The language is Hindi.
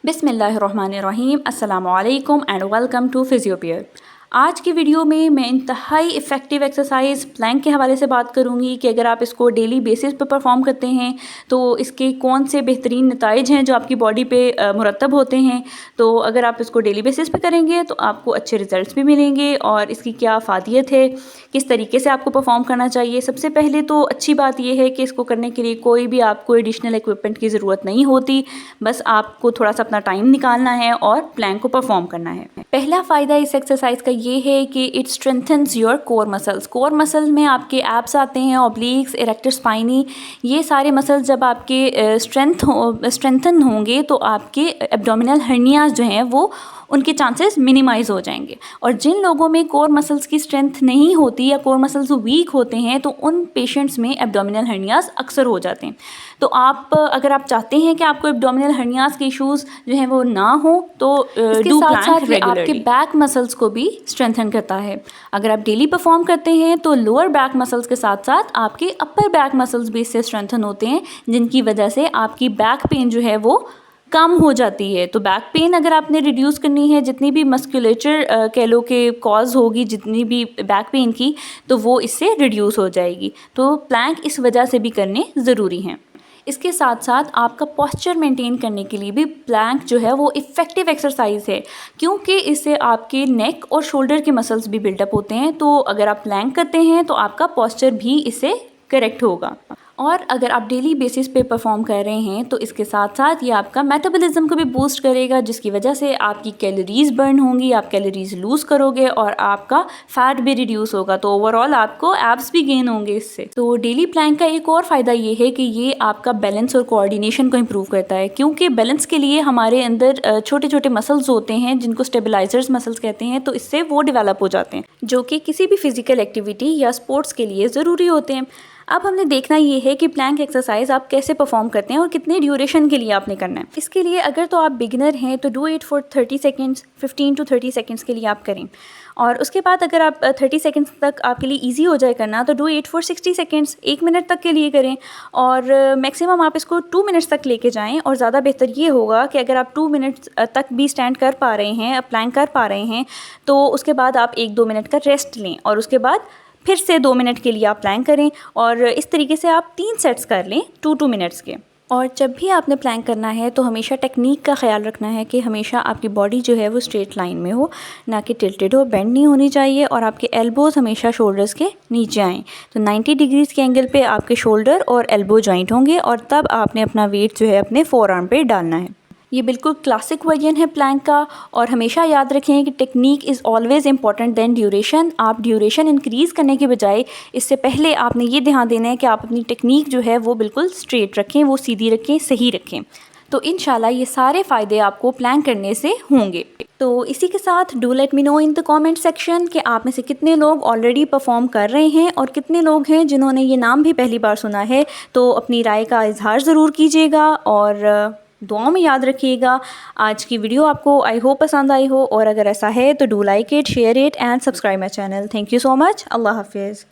बिस्मिल्लाहिर्रहमानिर्रहीम, अस्सलामु अलैकुम एंड वेलकम टू फिजियोपियर। आज की वीडियो में मैं इंतहाई इफ़ेक्टिव एक्सरसाइज प्लैंक के हवाले से बात करूंगी कि अगर आप इसको डेली बेसिस पे परफॉर्म करते हैं तो इसके कौन से बेहतरीन नताइज हैं जो आपकी बॉडी पे मुरतब होते हैं। तो अगर आप इसको डेली बेसिस पे करेंगे तो आपको अच्छे रिजल्ट्स भी मिलेंगे और इसकी क्या फ़ायदियत है, किस तरीके से आपको परफॉर्म करना चाहिए। सबसे पहले तो अच्छी बात यह है कि इसको करने के लिए कोई भी आपको एडिशनल इक्विपमेंट की ज़रूरत नहीं होती, बस आपको थोड़ा सा अपना टाइम निकालना है और प्लैंक को परफॉर्म करना है। पहला फ़ायदा इस एक्सरसाइज का ये है कि it strengthens your core muscles. Core muscle में आपके एब्स आते हैं, ऑब्लिक्स, इरेक्टर स्पाइनी, ये सारे मसल्स जब आपके स्ट्रेंथन होंगे तो आपके एब्डोमिनल हर्नियाज जो हैं वो उनके चांसेस मिनिमाइज़ हो जाएंगे। और जिन लोगों में कोर मसल्स की स्ट्रेंथ नहीं होती या कोर मसल्स वीक होते हैं तो उन पेशेंट्स में एब्डोमिनल हर्नियाज अक्सर हो जाते हैं। तो अगर आप चाहते हैं कि आपको एब्डोमिनल हर्नियाज के इश्यूज़ जो हैं वो ना हो तो डू प्लैंक रेगुलरली। आपके बैक मसल्स को भी स्ट्रेंथन करता है। अगर आप डेली परफॉर्म करते हैं तो लोअर बैक मसल्स के साथ साथ आपके अपर बैक मसल्स भी इससे स्ट्रेंथन होते हैं, जिनकी वजह से आपकी बैक पेन जो है वो कम हो जाती है। तो बैक पेन अगर आपने रिड्यूस करनी है, जितनी भी मस्कुलेचर कह लो कि कॉज होगी जितनी भी बैक पेन की, तो वो इससे रिड्यूस हो जाएगी। तो प्लैंक इस वजह से भी करने ज़रूरी हैं। इसके साथ साथ आपका पोस्चर मेंटेन करने के लिए भी प्लैंक जो है वो इफ़ेक्टिव एक्सरसाइज है, क्योंकि इससे आपके नेक और शोल्डर के मसल्स भी बिल्डअप होते हैं। तो अगर आप प्लैंक करते हैं तो आपका पोस्चर भी इससे करेक्ट होगा। और अगर आप डेली बेसिस पे परफॉर्म कर रहे हैं तो इसके साथ साथ ये आपका मेटाबॉलिज्म को भी बूस्ट करेगा, जिसकी वजह से आपकी कैलोरीज बर्न होंगी, आप कैलोरीज लूज़ करोगे और आपका फैट भी रिड्यूस होगा। तो ओवरऑल आपको एब्स भी गेन होंगे इससे। तो डेली प्लैंक का एक और फ़ायदा ये है कि ये आपका बैलेंस और कोऑर्डिनेशन को इम्प्रूव करता है, क्योंकि बैलेंस के लिए हमारे अंदर छोटे छोटे मसल्स होते हैं जिनको स्टेबलाइजर्स मसल्स कहते हैं। तो इससे वो डेवलप हो जाते हैं जो कि किसी भी फिजिकल एक्टिविटी या स्पोर्ट्स के लिए ज़रूरी होते हैं। अब हमने देखना ये है कि प्लैंक एक्सरसाइज आप कैसे परफॉर्म करते हैं और कितने ड्यूरेशन के लिए आपने करना है। इसके लिए अगर तो आप बिगिनर हैं तो do it for 30 seconds, 15 to 30 seconds के लिए आप करें। और उसके बाद अगर आप 30 सेकेंड्स तक आपके लिए इजी हो जाए करना तो do it for 60 seconds, 1 minute तक के लिए करें। और मैक्सिमम आप इसको 2 मिनट्स तक लेके जाएं। और ज़्यादा बेहतर ये होगा कि अगर आप 2 मिनट्स तक भी स्टैंड कर पा रहे हैं, प्लैंक कर पा रहे हैं, तो उसके बाद आप 1-2 मिनट का रेस्ट लें और उसके बाद फिर से 2 मिनट के लिए आप प्लैंक करें। और इस तरीके से आप 3 सेट्स कर लें 2-2 मिनट्स के। और जब भी आपने प्लैंक करना है तो हमेशा टेक्निक का ख्याल रखना है कि हमेशा आपकी बॉडी जो है वो स्ट्रेट लाइन में हो, ना कि टिल्टेड हो, बेंड नहीं होनी चाहिए। और आपके एल्बोज़ हमेशा शोल्डर्स के नीचे आएँ। तो 90 डिग्रीज़ के एंगल पे आपके शोल्डर और एल्बो जॉइंट होंगे और तब आपने अपना वेट जो है अपने फोर आर्म पे डालना है। ये बिल्कुल क्लासिक वर्जन है प्लैंक का। और हमेशा याद रखें कि technique is always important than duration. आप ड्यूरेशन इंक्रीज़ करने के बजाय इससे पहले आपने ये ध्यान देना है कि आप अपनी टेक्निक जो है वो बिल्कुल स्ट्रेट रखें, वो सीधी रखें, सही रखें। तो इंशाल्लाह ये सारे फ़ायदे आपको प्लैंक करने से होंगे। तो इसी के साथ do let me know in the comment section कि आप में से कितने लोग ऑलरेडी परफॉर्म कर रहे हैं और कितने लोग हैं जिन्होंने ये नाम भी पहली बार सुना है। तो अपनी राय का इजहार ज़रूर कीजिएगा और दुआ में याद रखिएगा। आज की वीडियो आपको आई होप पसंद आई हो, और अगर ऐसा है तो do like it, share it and subscribe my channel. Thank you so much. अल्लाह हाफिज़।